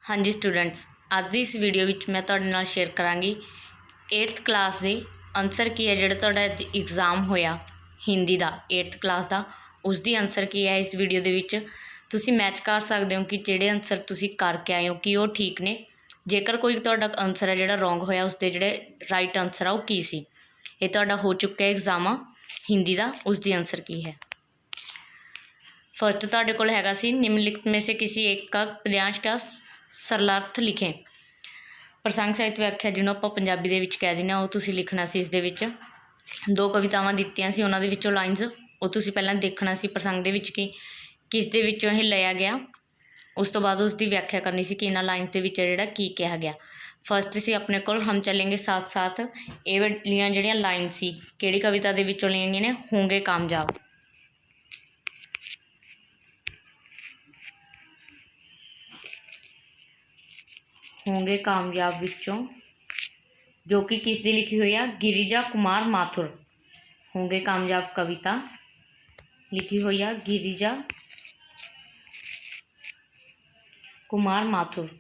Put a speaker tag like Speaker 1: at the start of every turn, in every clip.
Speaker 1: हाँ जी स्टूडेंट्स, ਅੱਜ ਦੀ ਇਸ ਵੀਡੀਓ ਵਿੱਚ ਮੈਂ ਤੁਹਾਡੇ ਨਾਲ ਸ਼ੇਅਰ ਕਰਾਂਗੀ 8th ਕਲਾਸ ਦੇ ਆਨਸਰ ਕੀ ਹੈ। ਜਿਹੜਾ ਤੁਹਾਡਾ ਐਗਜ਼ਾਮ ਹੋਇਆ ਹਿੰਦੀ ਦਾ 8th ਕਲਾਸ ਦਾ, ਉਸ ਦੀ ਆਨਸਰ ਕੀ ਹੈ। ਇਸ ਵੀਡੀਓ ਦੇ ਵਿੱਚ ਤੁਸੀਂ ਮੈਚ ਕਰ ਸਕਦੇ ਹੋ ਕਿ ਜਿਹੜੇ ਆਨਸਰ ਤੁਸੀਂ ਕਰਕੇ ਆਏ ਹੋ ਕਿ ਉਹ ਠੀਕ ਨੇ। ਜੇਕਰ ਕੋਈ ਤੁਹਾਡਾ ਆਨਸਰ ਹੈ ਜਿਹੜਾ ਰੋਂਗ ਹੋਇਆ, ਉਸ ਦੇ ਜਿਹੜੇ ਰਾਈਟ ਆਨਸਰ ਆ ਉਹ ਕੀ ਸੀ। ਇਹ ਤੁਹਾਡਾ ਹੋ ਚੁੱਕਿਆ ਐਗਜ਼ਾਮ ਹਿੰਦੀ ਦਾ, ਉਸ ਦੀ ਆਨਸਰ ਕੀ है। फर्स्ट ਤੁਹਾਡੇ ਕੋਲ ਹੈਗਾ ਸੀ निम्नलिखित में से किसी एक का पद्यांश का सरलार्थ लिखें। प्रसंग साहित्य व्याख्या ਜਿਹਨੂੰ ਆਪਾਂ ਪੰਜਾਬੀ ਦੇ ਵਿੱਚ ਕਹਿ ਦਿੰਦੇ ਹਾਂ, ਉਹ ਤੁਸੀਂ ਲਿਖਣਾ ਸੀ। ਇਸ ਦੇ ਵਿੱਚ ਦੋ ਕਵਿਤਾਵਾਂ ਦਿੱਤੀਆਂ ਸੀ, ਉਹਨਾਂ ਦੇ ਵਿੱਚੋਂ ਲਾਈਨਸ ਉਹ ਤੁਸੀਂ ਪਹਿਲਾਂ ਦੇਖਣਾ ਸੀ। ਪ੍ਰਸੰਗ ਦੇ ਵਿੱਚ ਕਿਸ ਦੇ ਵਿੱਚੋਂ ਇਹ ਲਿਆ ਗਿਆ, ਉਸ ਤੋਂ ਬਾਅਦ ਉਸ ਦੀ ਵਿਆਖਿਆ ਕਰਨੀ ਸੀ ਕਿ ਇਹਨਾਂ ਲਾਈਨਸ ਦੇ ਵਿੱਚ ਜਿਹੜਾ ਕੀ ਕਿਹਾ ਗਿਆ। ਫਸਟ ਸੀ ਆਪਣੇ ਕੋਲ ਹਮ ਚੱलेंगे साथ साथ। ਇਹ ਵਾਲੀਆਂ ਜਿਹੜੀਆਂ ਲਾਈਨ ਸੀ ਕਿਹੜੀ ਕਵਿਤਾ ਦੇ ਵਿੱਚੋਂ ਲਈਆਂ ਗਈਆਂ ਨੇ, ਹੋंगे कामयाब। होंगे कामयाब विचों, जो कि किस दी लिखी हुई है, गिरिजा कुमार माथुर। होंगे कामयाब कविता लिखी हुई है गिरिजा कुमार माथुर।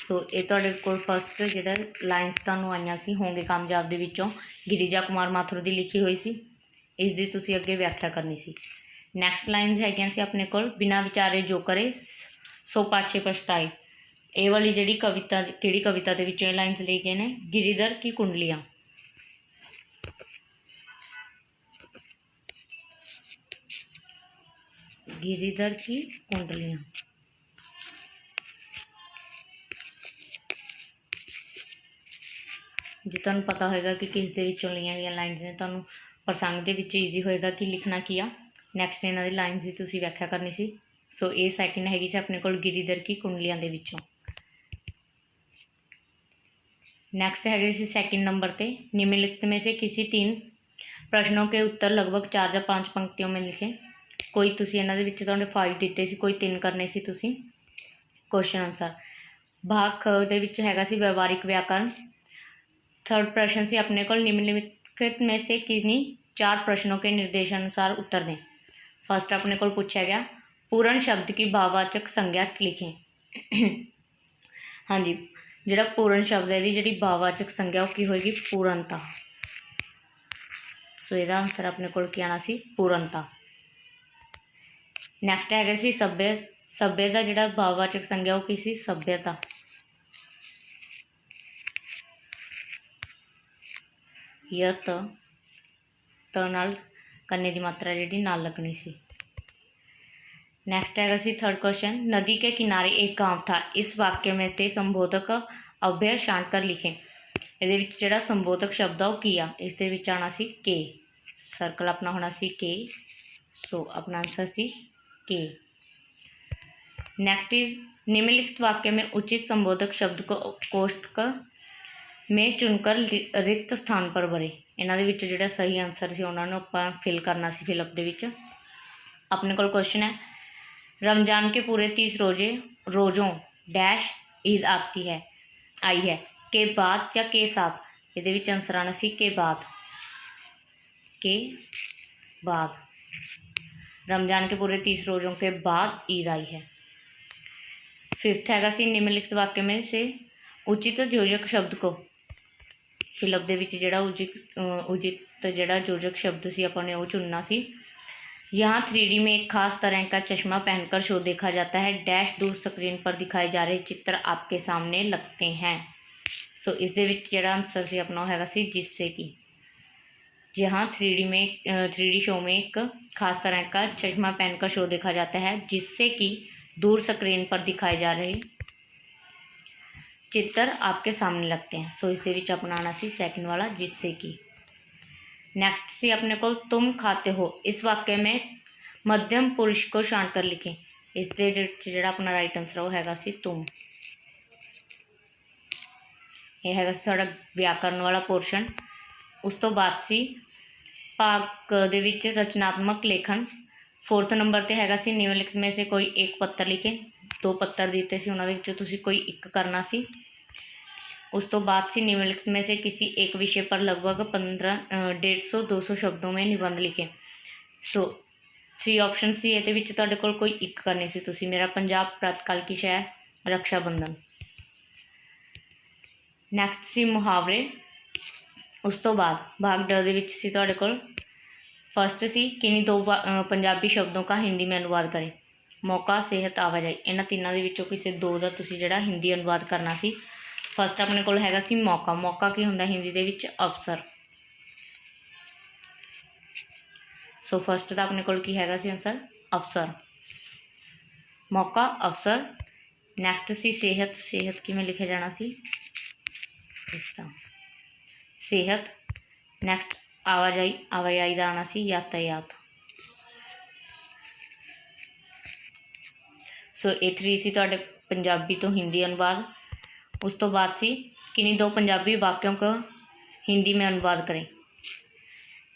Speaker 1: सो ये तुहाडे कोल फस्ट जिहड़ा लाइन्स तुहानूं आईयां सी होंगे कामयाब दे विचों गिरिजा कुमार माथुर दी लिखी हुई सी, इस दी तुसीं अगे व्याख्या करनी सी। नैक्सट लाइन्स है अपने को बिना विचारे जो करे सो पाछे पछताए। ये वाली जी कविता कि कविता के विचों लाइन्स ले गए ने, गिरिधर की कुंडलियाँ। गिरिधर की कुंडलियाँ जो तुहानूं पता होएगा कि किस दे विचों लियां गई लाइन्स ने, तुहानूं प्रसंग दे विच ईजी होएगा कि लिखना की आ। नैक्सट इन्हां दी लाइन्स की तुसीं व्याख्या करनी सी। सो ये सैकेंड हैगी सी अपने कोल गिरिधर की कुंडलियां दे विचों। नैक्सट है सैकेंड नंबर पे निम्नलिखित में से किसी 3 प्रश्नों के उत्तर लगभग 4 या 5 पंक्तियों में लिखे। कोई तुसीं इन्हां दे विच तुहानूं 5 दिते सी, कोई 3 करने सी तुसीं। क्वेश्चन आंसर भाग ख दे विच हैगा सी व्यवहारिक व्याकरण। थर्ड प्रश्न से अपने को निम्नलिखित में से किन्हीं 4 प्रश्नों के निर्देशानुसार उत्तर दें। फर्स्ट अपने को पूछा गया पूर्ण शब्द की भाववाचक संज्ञा लिखें। हाँ जी, जिहड़ा पूर्ण शब्द है जी भाववाचक संज्ञा वो की होएगी, पूर्णता। सो इसका आंसर अपने को क्या आना सी, पूर्णता। नैक्सट है सी सभ्य। सभ्य का जिहड़ा भाववाचक संज्ञा वो की सी, सभ्यता। यत त नाल कन्ने की मात्रा जी नाल लगनी सी। नैक्सट है सी थर्ड क्वेश्चन नदी के किनारे एक गांव था, इस वाक्य में से संबोधक अव्यय छांट कर लिखें। ये जो संबोधक शब्द है वो की आ, इस दे विच आना सी के। सर्कल अपना होना सी के। सो अपना आंसर सी के। नैक्सट इज निम्नलिखित वाक्य में उचित संबोधक शब्द को कोष्टक में चुनकर रिक्त स्थान पर भरे। इन्हां दे विच जिहड़ा सही आंसर से उन्होंने आपां फिल करना सी। फिलअप दे विच अपने को क्वेश्चन है रमजान के पूरे 30 रोज़ों डैश ईद आती है आई है, के बाद या के साथ। ये आंसर आना सी के बाद। के बाद रमजान के पूरे 30 रोज़ों के बाद ईद आई है। फिफ्थ हैगा सी निम्नलिखित वाक्य में से उचित योजक शब्द को फिलअप दे विच जिहड़ा उचित जिहड़ा योजक शब्द सी अपने वो चुनना सी। यहाँ 3D में एक खास तरह का चश्मा पहनकर शो देखा जाता है, डैश दूर स्क्रीन पर दिखाए जा रहे चित्र आपके सामने लगते हैं। सो इस दे विच जिहड़ा आंसर सी अपना हैगा सी जिससे कि। जहाँ 3D शो में एक खास तरह का चश्मा पहनकर शो देखा जाता है, जिससे कि दूर स्क्रीन पर दिखाए जा रहे चित्र आपके सामने लगते हैं। सो इस दे विच अपना आना सी सैकेंड वाला जिससे कि। नैक्सट सी अपने को तुम खाते हो, इस वाक्य में मध्यम पुरुष को छांट कर लिखें। इस दे जिहड़ा अपना राइट आंसर वो हैगा सी तुम। यह हैगा सी तुहाडा व्याकरण वाला पोर्शन। उस तो बाद सी भाग दे विच रचनात्मक लेखन। फोर्थ नंबर ते हैगा सी निम्नलिखित में से कोई एक पत्तर लिखे। 2 पत्तर दिते सी, उन्हां दे विचों तुसीं कोई एक करना सी। उस तो बाद से निम्नलिखित में से किसी एक विषय पर लगभग 150-200 शब्दों में निबंध लिखें। सो 3 ऑप्शन सी, ये तुहाडे कोल कोई एक करनी सी तुसी। मेरा पंजाब, प्रातकाल की शय, रक्षा बंधन। नैक्सट सी मुहावरे। उस तो बाद भाग ड दे विच सी तुहाडे कोल फर्स्ट सी किन्हीं 2 पंजाबी शब्दों का हिंदी में अनुवाद करें। मौका, सेहत, आवाजाही। इन्हां तीनों दे विचों किसी 2 का तुसी जिहड़ा हिंदी अनुवाद करना सी। फर्स्ट अपने कोल हैगा सी मौका। मौका की हुंदा हिंदी दे विच? अवसर। सो फर्स्ट का अपने कोल की हैगा सी आंसर? अवसर। मौका, अवसर। नैक्सट सी सेहत। सेहत किवें लिखे जाना सी? इस तरह सेहत। नैक्सट आवाजाही। आवाजाही का आना सी यातायात। सो ये 3 सी तुहाडे पंजाबी तो हिंदी अनुवाद। उस तो बाद सी किन्हीं 2 पंजाबी वाक्यों को हिंदी में अनुवाद करें।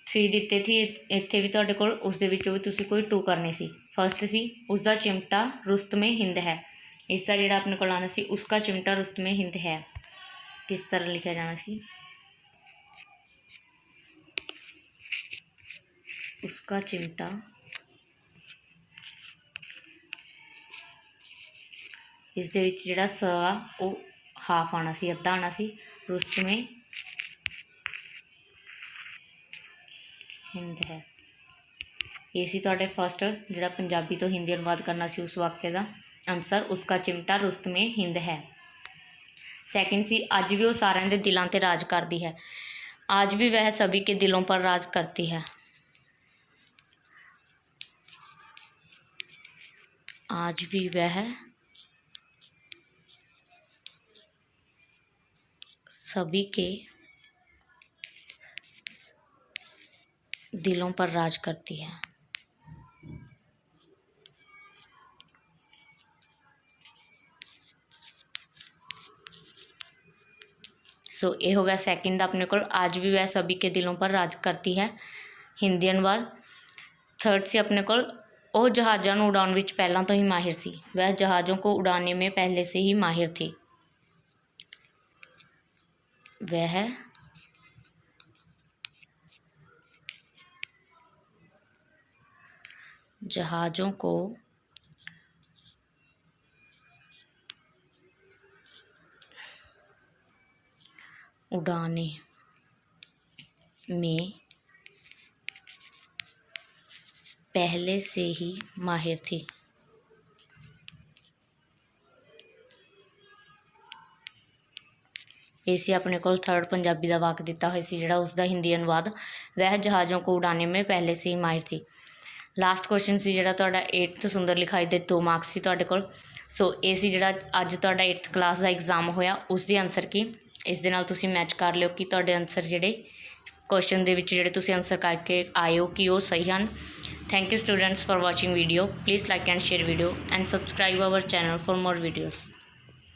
Speaker 1: 3 दिते थी इत्थे भी तुहाडे कोल, उस दे विचों भी तुसी कोई 2 करनी सी। फर्स्ट सी उसका चिमटा रुस्त में हिंद है। इसका जिहड़ा अपने कोल आना सी उसका चिमटा रुस्त में हिंद है। किस तरह लिखा जाना सी? उसका चिमटा इस दे विच जिहड़ा स आ वो हाफ आना सी, अद्धा आना सी। रुस्त में हिंद है। ये सी तुहाडे फर्स्ट जिहड़ा पंजाबी तो हिंदी अनुवाद करना सी उस वाक्य का आंसर, उसका चिमटा रुस्त में हिंद है। सैकेंड सी अज भी वो सारिਆਂ ਦੇ दिलों ते राज करती है। आज भी वह सभी के दिलों पर राज करती है। आज भी वह सभी के दिलों पर राज करती है। सो ये हो गया सैकेंड अपने को, आज भी वह सभी के दिलों पर राज करती है, हिंदी अनुवाद। थर्ड से अपने को वो जहाज़ों को उड़ाने विच पहला तो ही माहिर सी। वह जहाज़ों को उड़ाने में पहले से ही माहिर थी। वह जहाज़ों को उड़ाने में पहले से ही माहिर थी। इसी अपने को थर्ड पंजाबी का वाक दिता हुआ सी जिहड़ा उसका हिंदी अनुवाद, वह जहाज़ों को उड़ाने में पहले से ही माहिर थी। लास्ट क्वेश्चन सी जिहड़ा तुहाडा 8th सुंदर लिखाई दे 2 मार्क्स सी तुहाडे कोल। सो ये सी जिहड़ा अज तुहाडा 8th क्लास का एग्जाम होया उसके आंसर की इस दे नाल तुसीं मैच कर लिओ कि तुहाडे आंसर जिहड़े क्वेश्चन दे विच जिहड़े तुसीं आंसर करके आए हो कि वो सही हैं। Thank you students for watching video. Please like and share video and subscribe our channel for more videos.